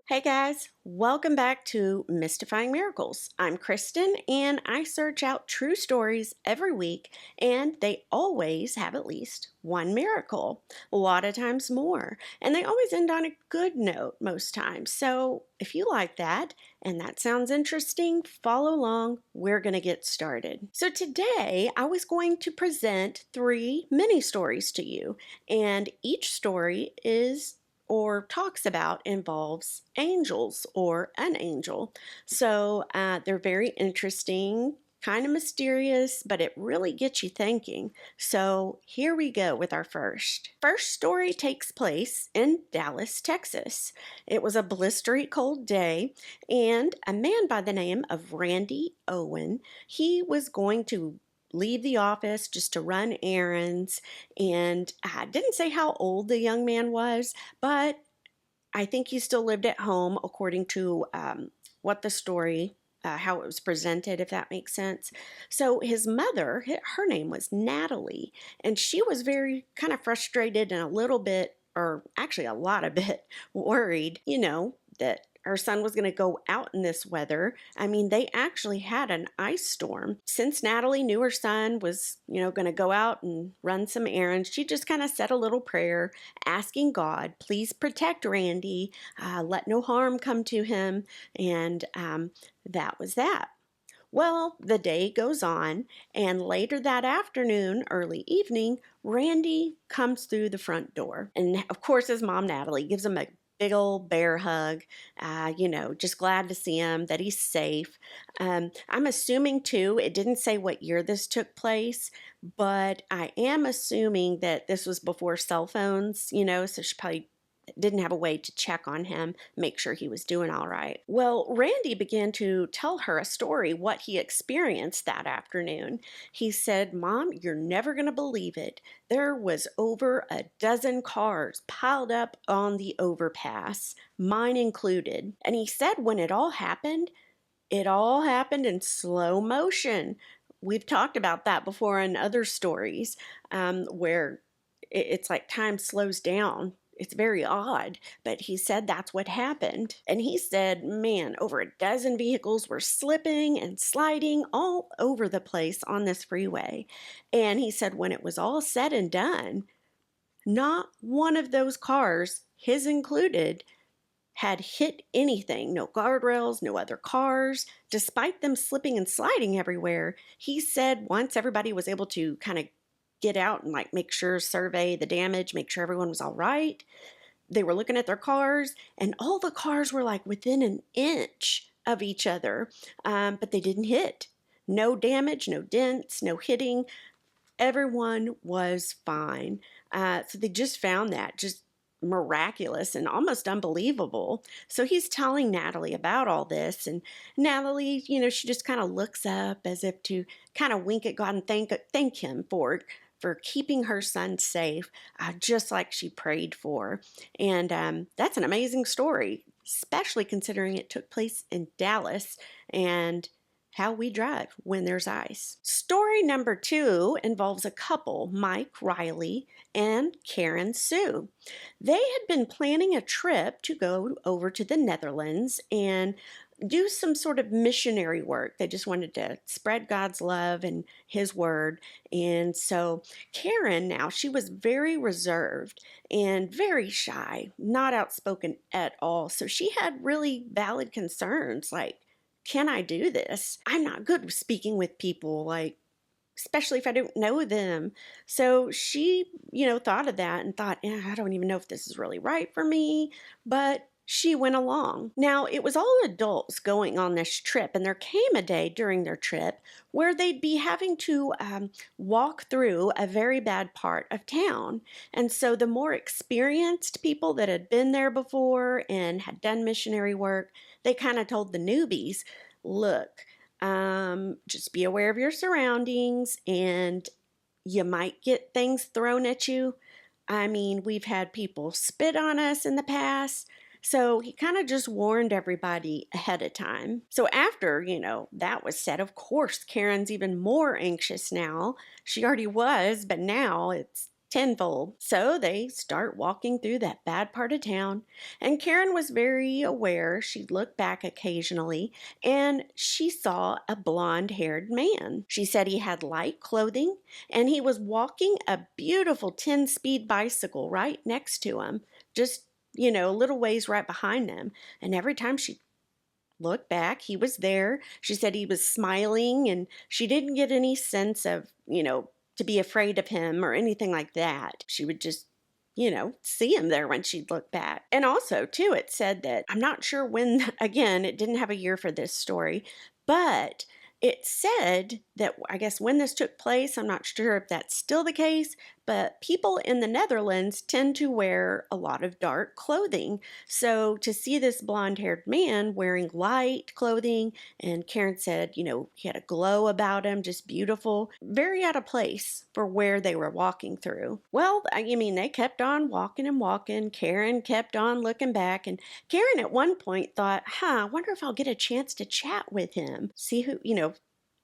Hey guys, welcome back to Mystifying Miracles. I'm Kristen and I search out true stories every week, and they always have at least one miracle, a lot of times more, and they always end on a good note most times. So if you like that and that sounds interesting, follow along. We're going to get started. So today I was going to present 3 mini stories to you, and each story is or talks about involves angels or an angel. So they're very interesting, kind of mysterious, but it really gets you thinking. So here we go with our first. First story takes place in Dallas, Texas. It was a blistery cold day, and a man by the name of Randy Owen, he was going to leave the office just to run errands, and I didn't say how old the young man was, but I think he still lived at home according to what the story, how it was presented, if that makes sense. So his mother, her name was Natalie, and she was very kind of frustrated and a little bit, or actually a lot of bit, worried, that her son was going to go out in this weather. I mean, they actually had an ice storm. Since Natalie knew her son was, going to go out and run some errands, she just kind of said a little prayer, asking God, please protect Randy, let no harm come to him, and that was that. Well, the day goes on, and later that afternoon, early evening, Randy comes through the front door. And of course, his mom, Natalie, gives him a big old bear hug, just glad to see him, that he's safe. I'm assuming, too, it didn't say what year this took place, but I am assuming that this was before cell phones, so she probably didn't have a way to check on him, make sure he was doing all right. Well, Randy began to tell her a story, what he experienced that afternoon. He said, Mom, you're never going to believe it. There was over a dozen cars piled up on the overpass, mine included. And he said when it all happened in slow motion. We've talked about that before in other stories, where it's like time slows down. It's very odd, but he said that's what happened. And he said, man, over a dozen vehicles were slipping and sliding all over the place on this freeway. And he said when it was all said and done, not one of those cars, his included, had hit anything. No guardrails, no other cars, despite them slipping and sliding everywhere. He said once everybody was able to kind of get out and make sure, survey the damage, make sure everyone was all right, they were looking at their cars, and all the cars were within an inch of each other, but they didn't hit. No damage, no dents, no hitting. Everyone was fine. So they just found that just miraculous and almost unbelievable. So he's telling Natalie about all this, and Natalie, she just kind of looks up as if to kind of wink at God and thank him for keeping her son safe, just like she prayed for. And that's an amazing story, especially considering it took place in Dallas and how we drive when there's ice. Story number 2 involves a couple, Mike Riley and Karen Sue. They had been planning a trip to go over to the Netherlands and do some sort of missionary work. They just wanted to spread God's love and his word. And so Karen, now, she was very reserved and very shy, not outspoken at all. So she had really valid concerns can I do this? I'm not good with speaking with people, especially if I don't know them. So she, thought of that and thought, I don't even know if this is really right for me, but she went along. Now, it was all adults going on this trip, and there came a day during their trip where they'd be having to walk through a very bad part of town. And so the more experienced people that had been there before and had done missionary work, they kind of told the newbies, look, just be aware of your surroundings, and you might get things thrown at you. I mean, we've had people spit on us in the past. So he kind of just warned everybody ahead of time. So after, that was said, of course, Karen's even more anxious now. She already was, but now it's tenfold. So they start walking through that bad part of town, and Karen was very aware. She'd look back occasionally, and she saw a blonde haired man. She said he had light clothing, and he was walking a beautiful 10-speed bicycle right next to him, just a little ways right behind them. And every time she looked back, he was there. She said he was smiling, and she didn't get any sense of, to be afraid of him or anything like that. She would just, see him there when she'd look back. And also, too, it said that, I'm not sure when, again, it didn't have a year for this story, but it said that, I guess when this took place, I'm not sure if that's still the case, but people in the Netherlands tend to wear a lot of dark clothing. So to see this blonde-haired man wearing light clothing, and Karen said, he had a glow about him, just beautiful, very out of place for where they were walking through. Well, they kept on walking and walking. Karen kept on looking back, and Karen at one point thought, I wonder if I'll get a chance to chat with him, see who,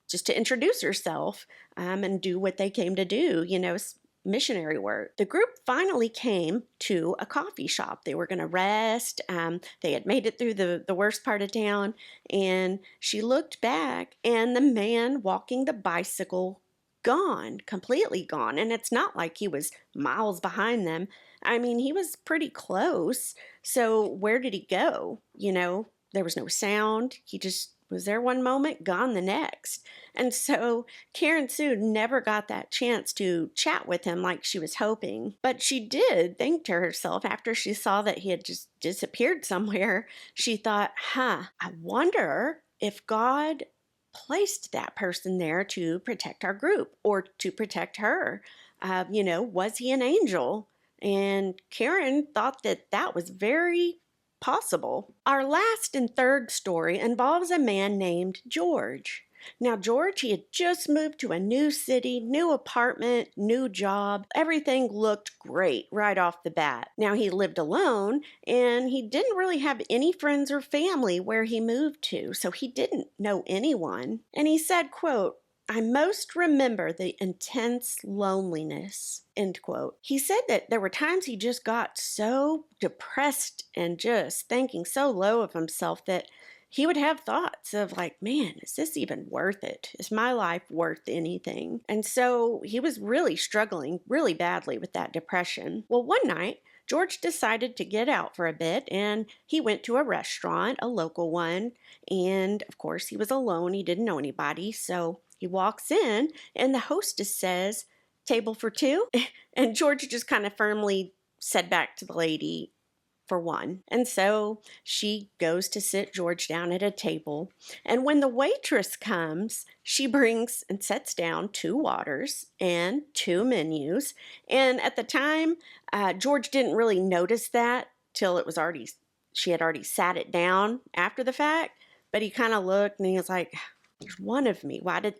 just to introduce herself and do what they came to do, missionary work. The group finally came to a coffee shop. They were going to rest. They had made it through the worst part of town, and she looked back, and the man walking the bicycle gone, completely gone. And it's not like he was miles behind them. He was pretty close. So where did he go? There was no sound. He just was there one moment, gone the next. And so Karen Sue never got that chance to chat with him like she was hoping. But she did think to herself after she saw that he had just disappeared somewhere. She thought, I wonder if God placed that person there to protect our group or to protect her. Was he an angel? And Karen thought that was very possible. Our last and third story involves a man named George. Now, George, he had just moved to a new city, new apartment, new job. Everything looked great right off the bat. Now, he lived alone, and he didn't really have any friends or family where he moved to, so he didn't know anyone. And he said, quote, I most remember the intense loneliness, end quote. He said that there were times he just got so depressed and just thinking so low of himself that he would have thoughts of like, man, is this even worth it? Is my life worth anything? And so he was really struggling really badly with that depression. Well, one night, George decided to get out for a bit, and he went to a restaurant, a local one, and of course he was alone. He didn't know anybody, so he walks in, and the hostess says, table for two? And George just kind of firmly said back to the lady, for one. And so she goes to sit George down at a table. And when the waitress comes, she brings and sets down 2 waters and 2 menus. And at the time, George didn't really notice that till she had already sat it down after the fact. But he kind of looked and he was like, there's one of me. Why did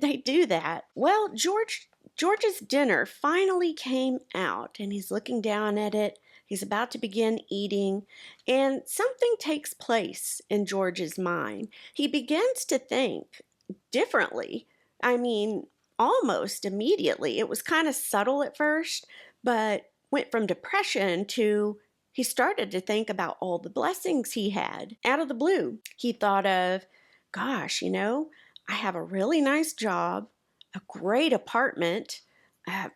they do that? Well, George's dinner finally came out, and he's looking down at it. He's about to begin eating, and something takes place in George's mind. He begins to think differently. Almost immediately. It was kind of subtle at first, but went from depression to he started to think about all the blessings he had out of the blue. He thought of, gosh, I have a really nice job, a great apartment. I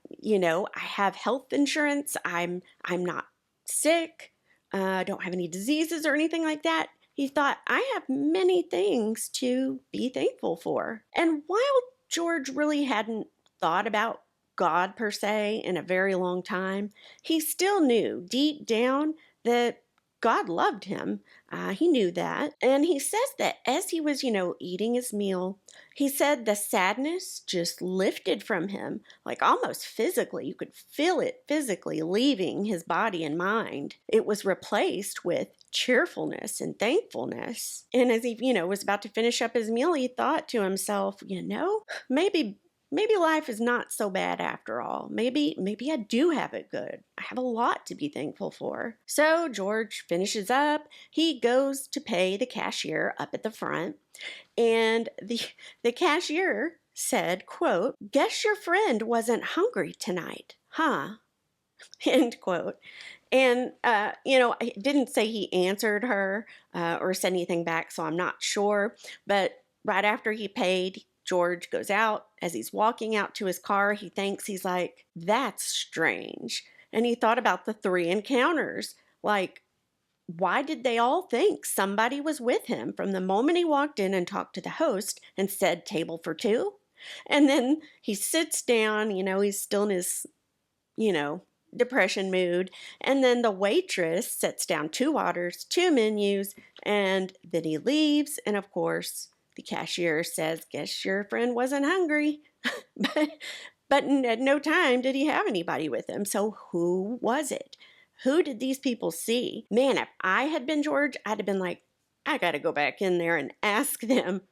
have health insurance. I'm not sick. Don't have any diseases or anything like that. He thought, I have many things to be thankful for. And while George really hadn't thought about God per se in a very long time, he still knew deep down that God loved him. He knew that. And he says that as he was, eating his meal, he said the sadness just lifted from him, like almost physically. You could feel it physically leaving his body and mind. It was replaced with cheerfulness and thankfulness. And as he, was about to finish up his meal, he thought to himself, maybe maybe life is not so bad after all. Maybe I do have it good. I have a lot to be thankful for. So George finishes up. He goes to pay the cashier up at the front, and the cashier said, quote, "Guess your friend wasn't hungry tonight, huh?" End quote. And, I didn't say he answered her or said anything back, so I'm not sure. But right after he paid, George goes out. As he's walking out to his car, he's like, "That's strange." And he thought about the three encounters. Like, why did they all think somebody was with him from the moment he walked in and talked to the host and said, "Table for two"? And then he sits down, he's still in his, you know, depression mood. And then the waitress sets down two waters, two menus, and then he leaves. And of course, the cashier says, "Guess your friend wasn't hungry." but, but at no time did he have anybody with him. So who was it? Who did these people see? Man, if I had been George, I'd have been like, I got to go back in there and ask them,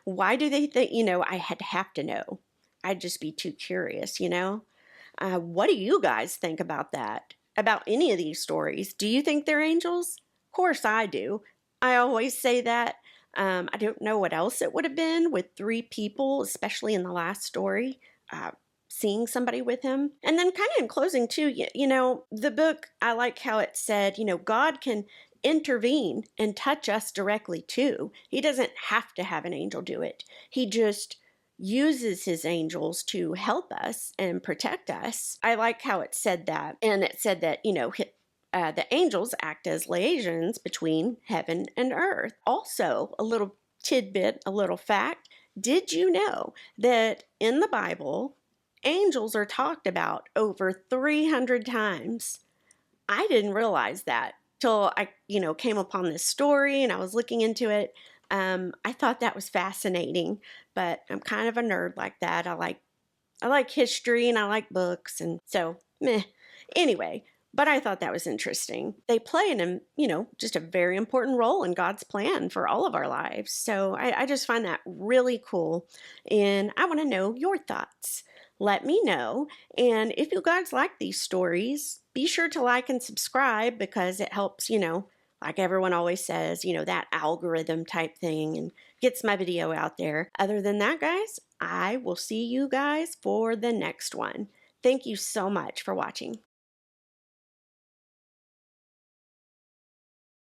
why do they think, I have to know. I'd just be too curious. What do you guys think about that? About any of these stories? Do you think they're angels? Of course I do. I always say that. I don't know what else it would have been with three people, especially in the last story, seeing somebody with him. And then kind of in closing too, the book, I like how it said, God can intervene and touch us directly too. He doesn't have to have an angel do it. He just uses his angels to help us and protect us. I like how it said that. And it said that, the angels act as liaisons between heaven and earth. Also, a little tidbit, a little fact. Did you know that in the Bible, angels are talked about over 300 times? I didn't realize that till I, came upon this story and I was looking into it. I thought that was fascinating, but I'm kind of a nerd like that. I like history and I like books, and so meh. Anyway, but I thought that was interesting. They play just a very important role in God's plan for all of our lives. So I just find that really cool, and I want to know your thoughts. Let me know, and if you guys like these stories, be sure to like and subscribe because it helps, like everyone always says, that algorithm type thing, and gets my video out there. Other than that, guys, I will see you guys for the next one. Thank you so much for watching.